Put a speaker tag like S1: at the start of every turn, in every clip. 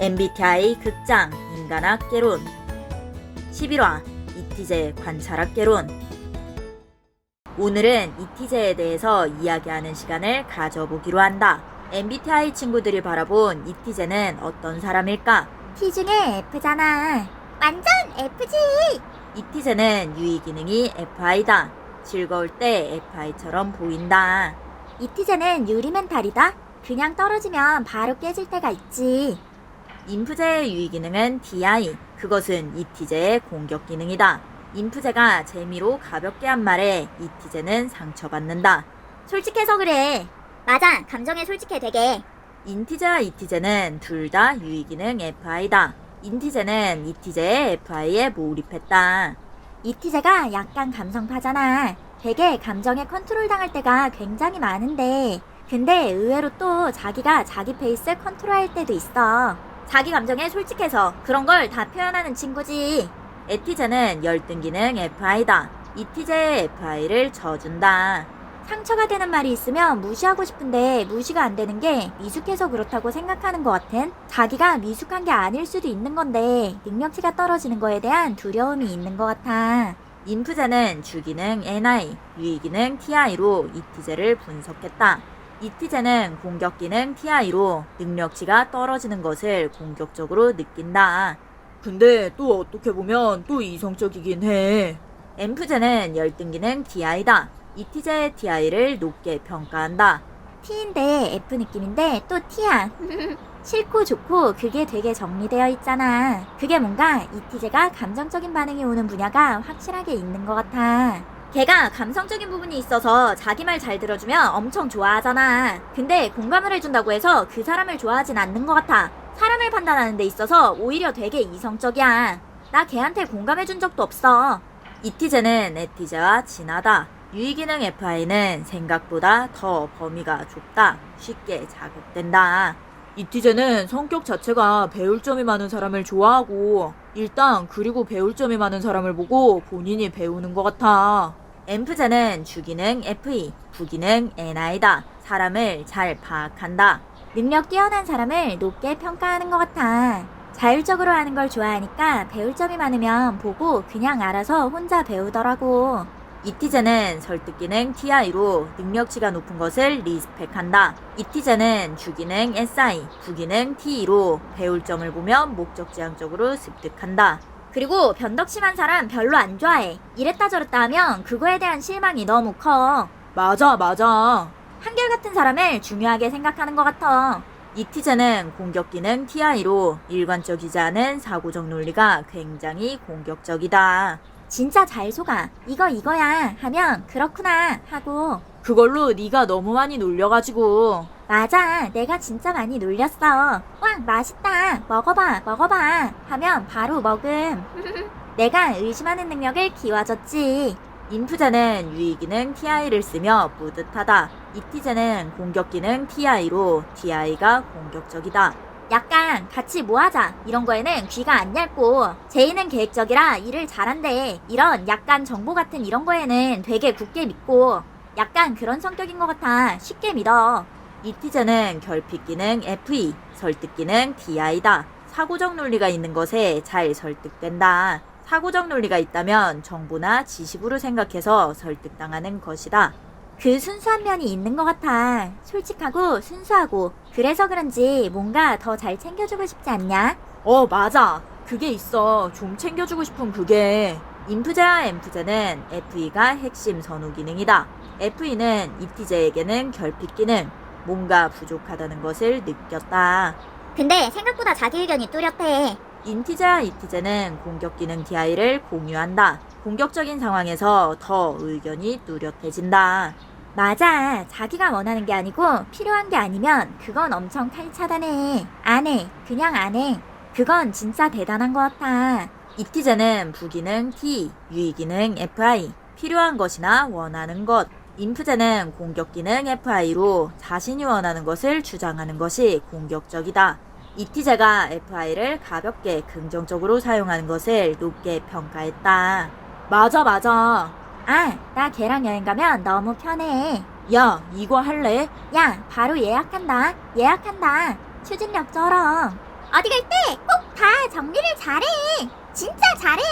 S1: MBTI 극장 인간학 개론 11화 이티제 관찰학 개론. 오늘은 이티제에 대해서 이야기하는 시간을 가져보기로 한다. MBTI 친구들이 바라본 이티제는 어떤 사람일까?
S2: T 중에 F잖아. 완전 F지.
S1: 이티제는 유의기능이 FI다. 즐거울 때 FI처럼 보인다.
S2: 이티제는 유리 멘탈이다. 그냥 떨어지면 바로 깨질 때가 있지.
S1: 인프제의 유의기능은 DI. 그것은 이티제의 공격기능이다. 인프제가 재미로 가볍게 한 말에 이티제는 상처받는다.
S2: 솔직해서 그래. 맞아. 감정에 솔직해 되게.
S1: 인티제와 이티제는 둘 다 유의기능 FI다. 인티제는 이티제의 FI에 몰입했다.
S2: 이티제가 약간 감성파잖아. 되게 감정에 컨트롤 당할 때가 굉장히 많은데 근데 의외로 또 자기가 자기 페이스 컨트롤할 때도 있어. 자기 감정에 솔직해서 그런 걸 다 표현하는 친구지.
S1: 에티제는 열등기능 FI다. 이티제의 FI를 져준다.
S2: 상처가 되는 말이 있으면 무시하고 싶은데 무시가 안 되는 게 미숙해서 그렇다고 생각하는 것 같은, 자기가 미숙한 게 아닐 수도 있는 건데 능력치가 떨어지는 거에 대한 두려움이 있는 것 같아.
S1: 인프제는 주기능 NI, 유의기능 TI로 이티제를 분석했다. 이티제는 공격기능 TI로 능력치가 떨어지는 것을 공격적으로 느낀다. 근데 또 어떻게 보면 또 이성적이긴 해. 엠프제는 열등기능 DI다. 이티제의 TI를 높게 평가한다.
S2: T인데 F 느낌인데 또 T야. 싫고 좋고 그게 되게 정리되어 있잖아. 그게 뭔가 이티제가 감정적인 반응이 오는 분야가 확실하게 있는 것 같아. 걔가 감성적인 부분이 있어서 자기 말 잘 들어주면 엄청 좋아하잖아. 근데 공감을 해준다고 해서 그 사람을 좋아하진 않는 것 같아. 사람을 판단하는 데 있어서 오히려 되게 이성적이야. 나 걔한테 공감해준 적도 없어.
S1: 이티제는 에티제와 진하다. 유의기능 FI는 생각보다 더 범위가 좁다. 쉽게 자극된다. 이티제는 성격 자체가 배울 점이 많은 사람을 좋아하고 일단 그리고 배울 점이 많은 사람을 보고 본인이 배우는 것 같아. 엠프제는 주기능 FE, 부기능 NI다. 사람을 잘 파악한다.
S2: 능력 뛰어난 사람을 높게 평가하는 것 같아. 자율적으로 하는 걸 좋아하니까 배울 점이 많으면 보고 그냥 알아서 혼자 배우더라고.
S1: 이티제는 설득기능 TI로 능력치가 높은 것을 리스펙한다. 이티제는 주기능 SI, 부기능 TE로 배울 점을 보면 목적지향적으로 습득한다.
S2: 그리고 변덕 심한 사람 별로 안 좋아해. 이랬다 저랬다 하면 그거에 대한 실망이 너무 커.
S1: 맞아.
S2: 한결같은 사람을 중요하게 생각하는 것 같아.
S1: 이티제는 공격기능 TI로 일관적이지 않은 사고적 논리가 굉장히 공격적이다.
S2: 진짜 잘 속아. 이거야 하면 그렇구나 하고.
S1: 그걸로 네가 너무 많이 놀려가지고.
S2: 맞아. 내가 진짜 많이 놀렸어. 와 맛있다. 먹어봐 하면 바로 먹음. 내가 의심하는 능력을 키워줬지.
S1: 인프제는 유의기능 TI를 쓰며 뿌듯하다. 이티제는 공격기능 TI로 TI가 공격적이다.
S2: 약간 같이 뭐 하자 이런 거에는 귀가 안 얇고, 제이는 계획적이라 일을 잘한대. 이런 약간 정보 같은 이런 거에는 되게 굳게 믿고, 약간 그런 성격인 것 같아. 쉽게 믿어.
S1: 이티제는 결핍기능 FE, 설득기능 DI다. 사고적 논리가 있는 것에 잘 설득된다. 사고적 논리가 있다면 정보나 지식으로 생각해서 설득당하는 것이다.
S2: 그 순수한 면이 있는 것 같아. 솔직하고 순수하고. 그래서 그런지 뭔가 더 잘 챙겨주고 싶지 않냐?
S1: 맞아. 그게 있어. 좀 챙겨주고 싶은 그게. 인프제와 엠프제는 FE가 핵심 선호 기능이다. FE는 이티제에게는 결핍 기능, 뭔가 부족하다는 것을 느꼈다.
S2: 근데 생각보다 자기 의견이 뚜렷해.
S1: 인티제와 이티제는 공격 기능 DI를 공유한다. 공격적인 상황에서 더 의견이 뚜렷해진다.
S2: 맞아. 자기가 원하는 게 아니고 필요한 게 아니면 그건 엄청 칼차단해. 안 해. 그냥 안 해. 그건 진짜 대단한 것 같아.
S1: 이티제는 부기능 T, 유의기능 FI, 필요한 것이나 원하는 것. 인프제는 공격기능 FI로 자신이 원하는 것을 주장하는 것이 공격적이다. 이티제가 FI를 가볍게 긍정적으로 사용하는 것을 높게 평가했다. 맞아.
S2: 아, 나 걔랑 여행 가면 너무 편해.
S1: 야, 이거 할래?
S2: 야, 바로 예약한다. 추진력 쩔어. 어디 갈 때 꼭 다 정리를 잘해. 진짜 잘해.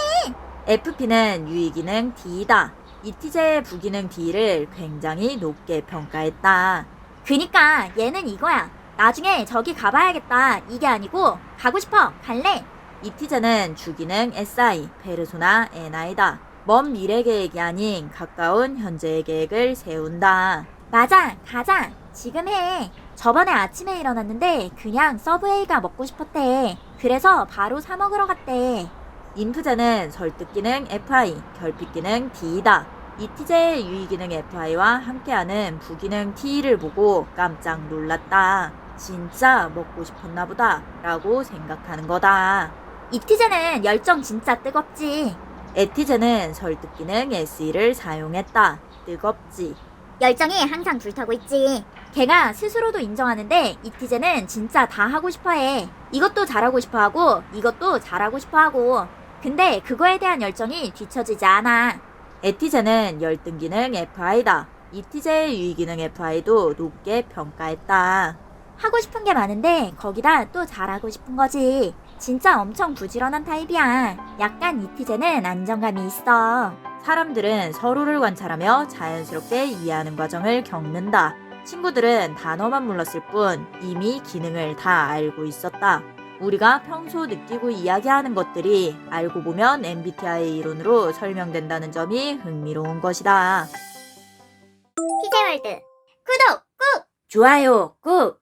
S1: FP는 유의기능 D이다. 이티제의 부기능 D를 굉장히 높게 평가했다.
S2: 그니까 얘는 이거야. 나중에 저기 가봐야겠다. 이게 아니고 가고 싶어. 갈래.
S1: 이티제는 주기능 SI, 페르소나 NI다. 먼 미래 계획이 아닌 가까운 현재의 계획을 세운다.
S2: 맞아. 가자. 지금 해. 저번에 아침에 일어났는데 그냥 서브웨이가 먹고 싶었대. 그래서 바로 사 먹으러 갔대.
S1: 인프제는 설득기능 FI, 결핍기능 D이다. 이티제의 유의기능 FI와 함께하는 부기능 T를 보고 깜짝 놀랐다. 진짜 먹고 싶었나 보다 라고 생각하는 거다.
S2: 이티제는 열정 진짜 뜨겁지.
S1: 에티제는 설득기능 SE를 사용했다. 뜨겁지.
S2: 열정이 항상 불타고 있지. 걔가 스스로도 인정하는데 이티제는 진짜 다 하고 싶어해. 이것도 잘하고 싶어하고 이것도 잘하고 싶어하고. 근데 그거에 대한 열정이 뒤처지지 않아.
S1: 에티제는 열등기능 FI다. 이티제의 유의기능 FI도 높게 평가했다.
S2: 하고 싶은 게 많은데 거기다 또 잘하고 싶은 거지. 진짜 엄청 부지런한 타입이야. 약간 이티제는 안정감이 있어.
S1: 사람들은 서로를 관찰하며 자연스럽게 이해하는 과정을 겪는다. 친구들은 단어만 몰랐을 뿐 이미 기능을 다 알고 있었다. 우리가 평소 느끼고 이야기하는 것들이 알고 보면 MBTI 이론으로 설명된다는 점이 흥미로운 것이다.
S2: 피제월드 구독 꾹!
S1: 좋아요 꾹!